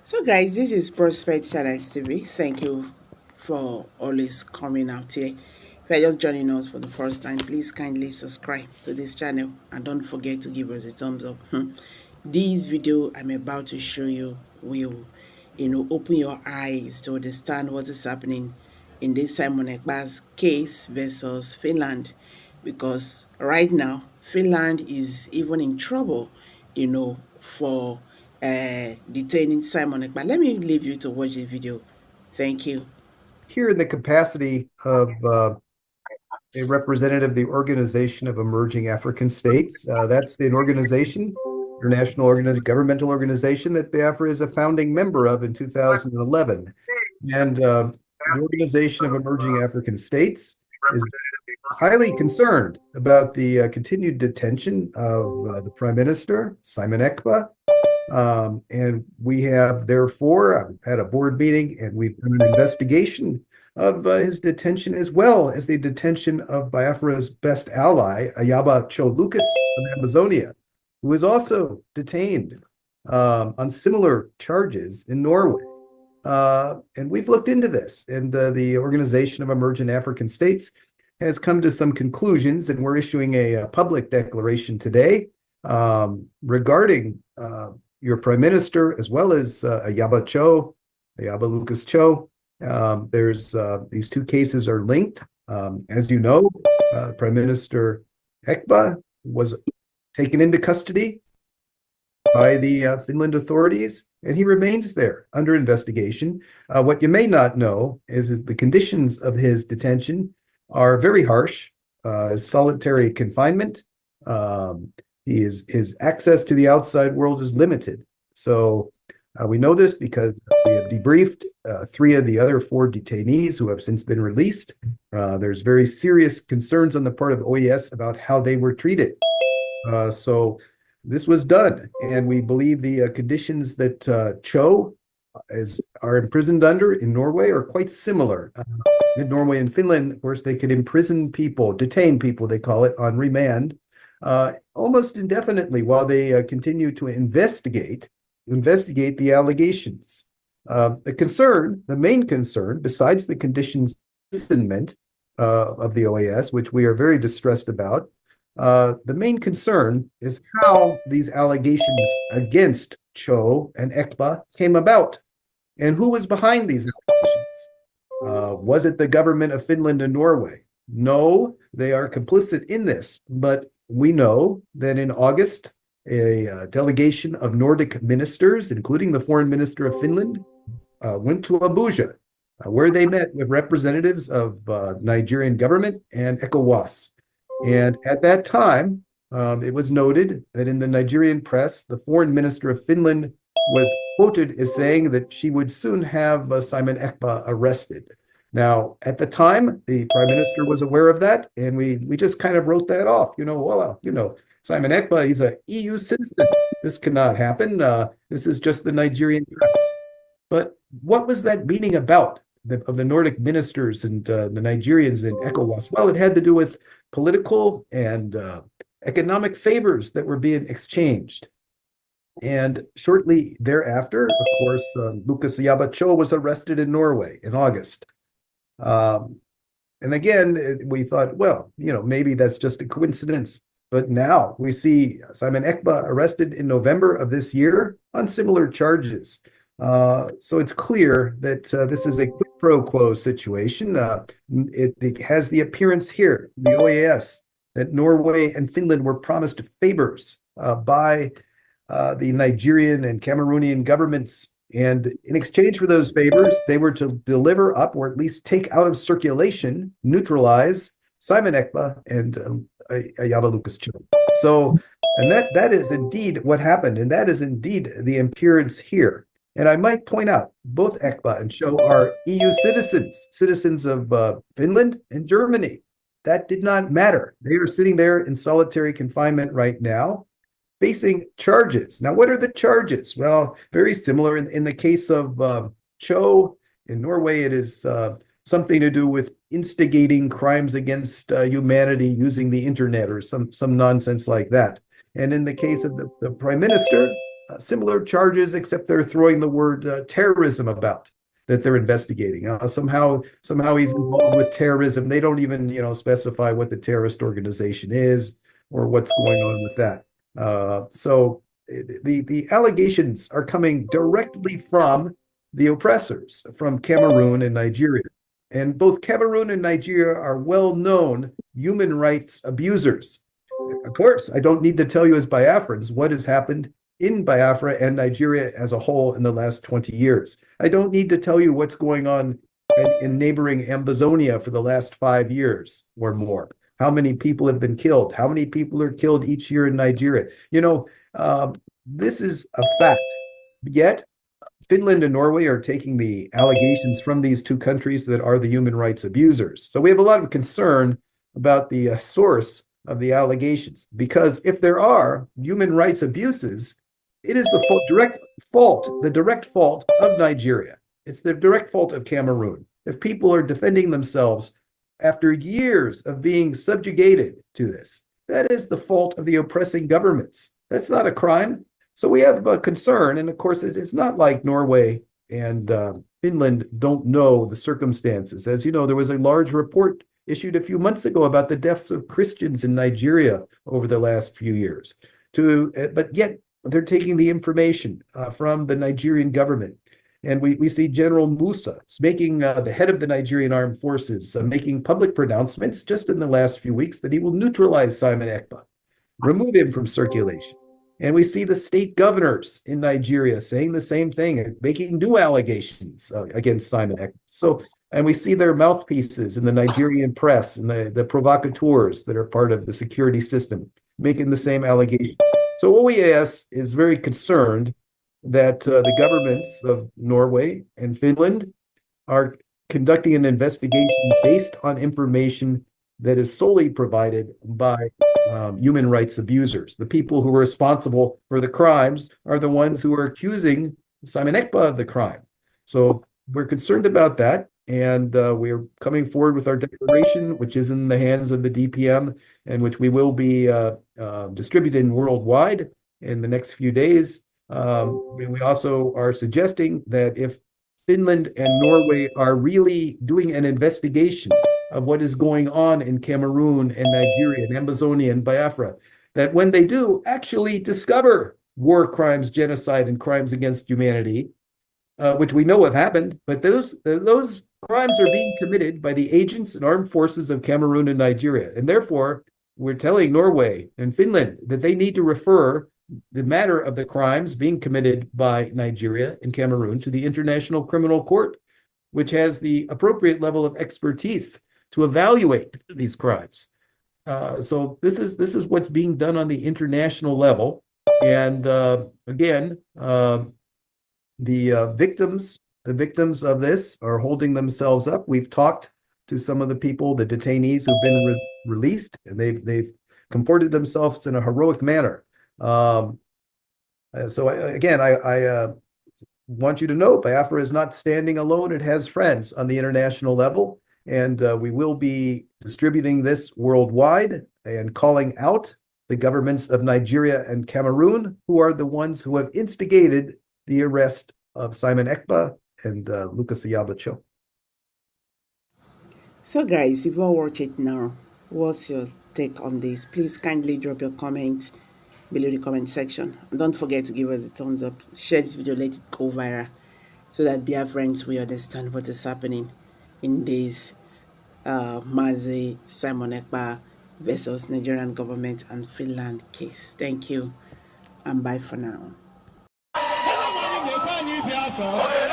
So, guys, this is Prospect Channel TV. Thank you for always coming out here. If you're just joining us for the first time, please kindly subscribe to this channel and don't forget to give us a thumbs up. This video I'm about to show you will, open your eyes to understand what is happening in this Simon Ekpa's case versus Finland, because right now Finland is even in trouble, for detaining Simon Ekpa. Let me leave you to watch the video. Thank you. Here in the capacity of a representative of the Organization of Emerging African States. That's an organization, international governmental organization that Biafra is a founding member of in 2011. And the Organization of Emerging African States is highly concerned about the continued detention of the Prime Minister, Simon Ekpa. And we have therefore had a board meeting and we've done an investigation of his detention as well as the detention of Biafra's best ally, Ayaba Cho Lucas of Amazonia, who is also detained on similar charges in Norway. And we've looked into this, and the Organization of Emerging African States has come to some conclusions, and we're issuing a public declaration today regarding your prime minister, as well as Ayaba Lucas Cho. There's these two cases are linked. As you know, Prime Minister Ekpa was taken into custody by the Finland authorities, and he remains there under investigation. What you may not know is the conditions of his detention are very harsh. Solitary confinement. His access to the outside world is limited. So we know this because we have debriefed three of the other four detainees who have since been released. There's very serious concerns on the part of the OES about how they were treated. So this was done, and we believe the conditions that Cho are imprisoned under in Norway are quite similar. In Norway and Finland, of course, they could imprison people, detain people, they call it, on remand, almost indefinitely while they continue to investigate the allegations. The main concern, besides the conditions of the OAS, which we are very distressed about, the main concern is how these allegations against Cho and Ekpa came about, and who was behind these allegations. Was it the government of Finland and Norway? No, they are complicit in this, but we know that in August, a delegation of Nordic ministers, including the foreign minister of Finland, went to Abuja, where they met with representatives of Nigerian government and ECOWAS. And at that time, it was noted that in the Nigerian press, the foreign minister of Finland was quoted as saying that she would soon have Simon Ekpa arrested. Now, at the time, the prime minister was aware of that, and we just kind of wrote that off. Simon Ekpa, he's an EU citizen. This cannot happen. This is just the Nigerian press. But what was that meeting about of the Nordic ministers and the Nigerians in ECOWAS? Well, it had to do with political and economic favors that were being exchanged. And shortly thereafter, of course, Lucas Ayaba Cho was arrested in Norway in August. And again, we thought, well, maybe that's just a coincidence. But now we see Simon Ekpa arrested in November of this year on similar charges. So it's clear that this is a quid pro quo situation. It has the appearance here, the OAS, that Norway and Finland were promised favors by the Nigerian and Cameroonian governments. And in exchange for those favors, they were to deliver up, or at least take out of circulation, neutralize Simon Ekpa and Ayaba Lucas Cho. So, and that is indeed what happened, and that is indeed the appearance here. And I might point out, both Ekpa and Cho are EU citizens of Finland and Germany. That did not matter. They are sitting there in solitary confinement right now, facing charges. Now, what are the charges? Well, very similar. In the case of Cho, in Norway, it is something to do with instigating crimes against humanity using the internet or some nonsense like that. And in the case of the prime minister, similar charges, except they're throwing the word terrorism about that they're investigating. Somehow he's involved with terrorism. They don't even, specify what the terrorist organization is or what's going on with that. So the allegations are coming directly from the oppressors, from Cameroon and Nigeria. And both Cameroon and Nigeria are well-known human rights abusers. Of course, I don't need to tell you as Biafrans what has happened in Biafra and Nigeria as a whole in the last 20 years. I don't need to tell you what's going on in neighboring Ambazonia for the last 5 years or more. How many people have been killed? How many people are killed each year in Nigeria? This is a fact. Yet, Finland and Norway are taking the allegations from these two countries that are the human rights abusers. So we have a lot of concern about the source of the allegations, because if there are human rights abuses, it is the direct fault of Nigeria. It's the direct fault of Cameroon. If people are defending themselves after years of being subjugated to this, that is the fault of the oppressing governments. That's not a crime. So we have a concern, and of course, it's not like Norway and Finland don't know the circumstances. As you know, there was a large report issued a few months ago about the deaths of Christians in Nigeria over the last few years. But yet they're taking the information from the Nigerian government. And we see General Musa making the head of the Nigerian armed forces, making public pronouncements just in the last few weeks that he will neutralize Simon Ekpa, remove him from circulation. And we see the state governors in Nigeria saying the same thing, making new allegations against Simon Ekpa. And we see their mouthpieces in the Nigerian press and the provocateurs that are part of the security system making the same allegations. So OEAS is very concerned that the governments of Norway and Finland are conducting an investigation based on information that is solely provided by human rights abusers. The people who are responsible for the crimes are the ones who are accusing Simon Ekpa of the crime. So we're concerned about that, and we're coming forward with our declaration, which is in the hands of the DPM, and which we will be distributing worldwide in the next few days. We also are suggesting that if Finland and Norway are really doing an investigation of what is going on in Cameroon and Nigeria and Ambazonia and Biafra, that when they do actually discover war crimes, genocide, and crimes against humanity, which we know have happened, but those crimes are being committed by the agents and armed forces of Cameroon and Nigeria. And therefore, we're telling Norway and Finland that they need to refer the matter of the crimes being committed by Nigeria and Cameroon to the International Criminal Court, which has the appropriate level of expertise to evaluate these crimes. So this is what's being done on the international level. And again, the victims of this are holding themselves up. We've talked to some of the people, the detainees who've been released, and they've comported themselves in a heroic manner. So I want you to know Biafra is not standing alone. It has friends on the international level, and we will be distributing this worldwide and calling out the governments of Nigeria and Cameroon, who are the ones who have instigated the arrest of Simon Ekpa and Lucas Ayabacho. So guys, if you all watch it now, what's your take on this? Please kindly drop your comments below the comment section. And don't forget to give us a thumbs up. Share this video, let it go viral, so that Biafrans will understand what is happening in this Mazi Simon Ekpa versus Nigerian government and Finland case. Thank you, and bye for now. Biafra.